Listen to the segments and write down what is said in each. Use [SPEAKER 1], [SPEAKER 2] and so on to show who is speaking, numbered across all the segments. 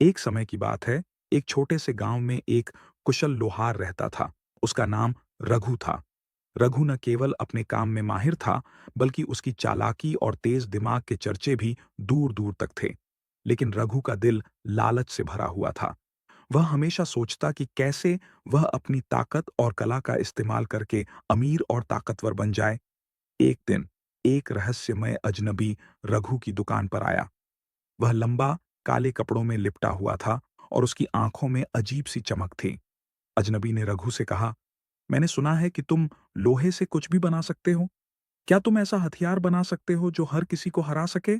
[SPEAKER 1] एक समय की बात है, एक छोटे से गांव में एक कुशल लोहार रहता था। उसका नाम रघु था। रघु न केवल अपने काम में माहिर था, बल्कि उसकी चालाकी और तेज दिमाग के चर्चे भी दूर-दूर तक थे। लेकिन रघु का दिल लालच से भरा हुआ था। वह हमेशा सोचता कि कैसे वह अपनी ताकत और कला का इस्तेमाल करके अमीर और ताकतवर बन जाए। एक दिन, एक रहस्यमय अजनबी रघु की दुकान पर आया। वह लंबा, काले कपड़ों में लिपटा हुआ था और उसकी आंखों में अजीब सी चमक थी। अजनबी ने रघु से कहा, मैंने सुना है कि तुम लोहे से कुछ भी बना सकते हो। क्या तुम ऐसा हथियार बना सकते हो जो हर किसी को हरा सके?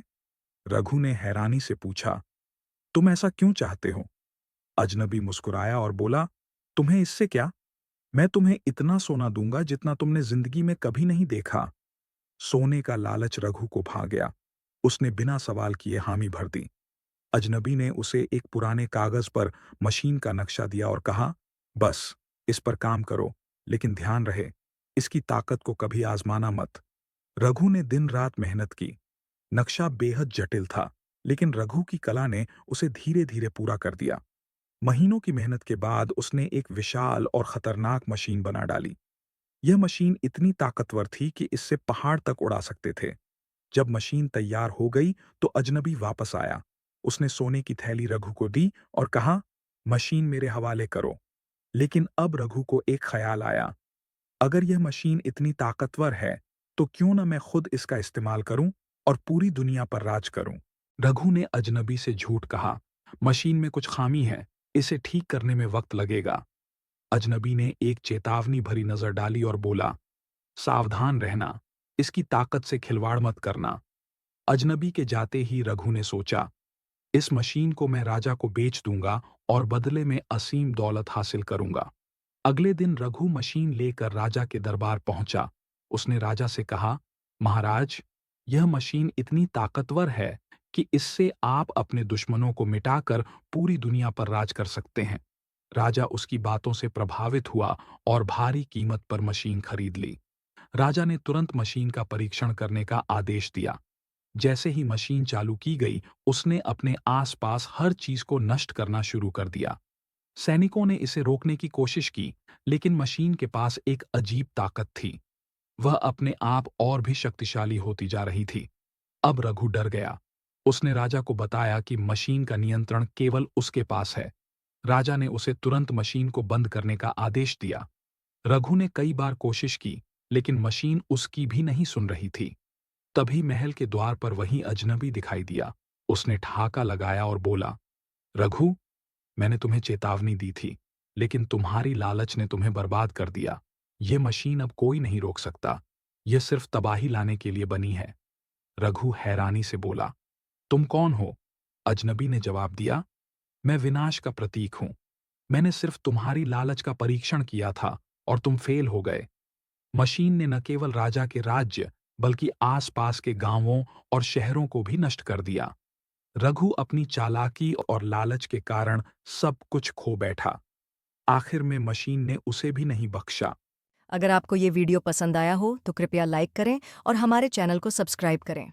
[SPEAKER 1] रघु ने हैरानी से पूछा, तुम ऐसा क्यों चाहते हो? अजनबी मुस्कुराया और बोला, तुम्हें इससे क्या? मैं तुम्हें इतना सोना दूंगा जितना तुमने जिंदगी में कभी नहीं देखा। सोने का लालच रघु को भा गया। उसने बिना सवाल किए हामी भर दी। अजनबी ने उसे एक पुराने कागज पर मशीन का नक्शा दिया और कहा, बस इस पर काम करो, लेकिन ध्यान रहे, इसकी ताकत को कभी आजमाना मत। रघु ने दिन रात मेहनत की। नक्शा बेहद जटिल था, लेकिन रघु की कला ने उसे धीरे धीरे पूरा कर दिया। महीनों की मेहनत के बाद उसने एक विशाल और खतरनाक मशीन बना डाली। यह मशीन इतनी ताकतवर थी कि इससे पहाड़ तक उड़ा सकते थे। जब मशीन तैयार हो गई तो अजनबी वापस आया। उसने सोने की थैली रघु को दी और कहा, मशीन मेरे हवाले करो। लेकिन अब रघु को एक ख्याल आया, अगर यह मशीन इतनी ताकतवर है, तो क्यों न मैं खुद इसका इस्तेमाल करूं और पूरी दुनिया पर राज करूं। रघु ने अजनबी से झूठ कहा, मशीन में कुछ खामी है, इसे ठीक करने में वक्त लगेगा। अजनबी ने एक चेतावनी भरी नजर डाली और बोला, सावधान रहना, इसकी ताकत से खिलवाड़ मत करना। अजनबी के जाते ही रघु ने सोचा, इस मशीन को मैं राजा को बेच दूंगा और बदले में असीम दौलत हासिल करूंगा। अगले दिन रघु मशीन लेकर राजा के दरबार पहुंचा। उसने राजा से कहा, महाराज, यह मशीन इतनी ताकतवर है कि इससे आप अपने दुश्मनों को मिटाकर पूरी दुनिया पर राज कर सकते हैं। राजा उसकी बातों से प्रभावित हुआ और भारी कीमत पर मशीन खरीद ली। राजा ने तुरंत मशीन का परीक्षण करने का आदेश दिया। जैसे ही मशीन चालू की गई, उसने अपने आसपास हर चीज को नष्ट करना शुरू कर दिया। सैनिकों ने इसे रोकने की कोशिश की, लेकिन मशीन के पास एक अजीब ताकत थी। वह अपने आप और भी शक्तिशाली होती जा रही थी। अब रघु डर गया। उसने राजा को बताया कि मशीन का नियंत्रण केवल उसके पास है। राजा ने उसे तुरंत मशीन को बंद करने का आदेश दिया। रघु ने कई बार कोशिश की, लेकिन मशीन उसकी भी नहीं सुन रही थी। तभी महल के द्वार पर वही अजनबी दिखाई दिया। उसने ठहाका लगाया और बोला, रघु, मैंने तुम्हें चेतावनी दी थी, लेकिन तुम्हारी लालच ने तुम्हें बर्बाद कर दिया। ये मशीन अब कोई नहीं रोक सकता। यह सिर्फ तबाही लाने के लिए बनी है। रघु हैरानी से बोला, तुम कौन हो? अजनबी ने जवाब दिया, मैं विनाश का प्रतीक हूं। मैंने सिर्फ तुम्हारी लालच का परीक्षण किया था और तुम फेल हो गए। मशीन ने न केवल राजा के राज्य, बल्कि आसपास के गांवों और शहरों को भी नष्ट कर दिया। रघु अपनी चालाकी और लालच के कारण सब कुछ खो बैठा। आखिर में मशीन ने उसे भी नहीं बख्शा।
[SPEAKER 2] अगर आपको ये वीडियो पसंद आया हो तो कृपया लाइक करें और हमारे चैनल को सब्सक्राइब करें।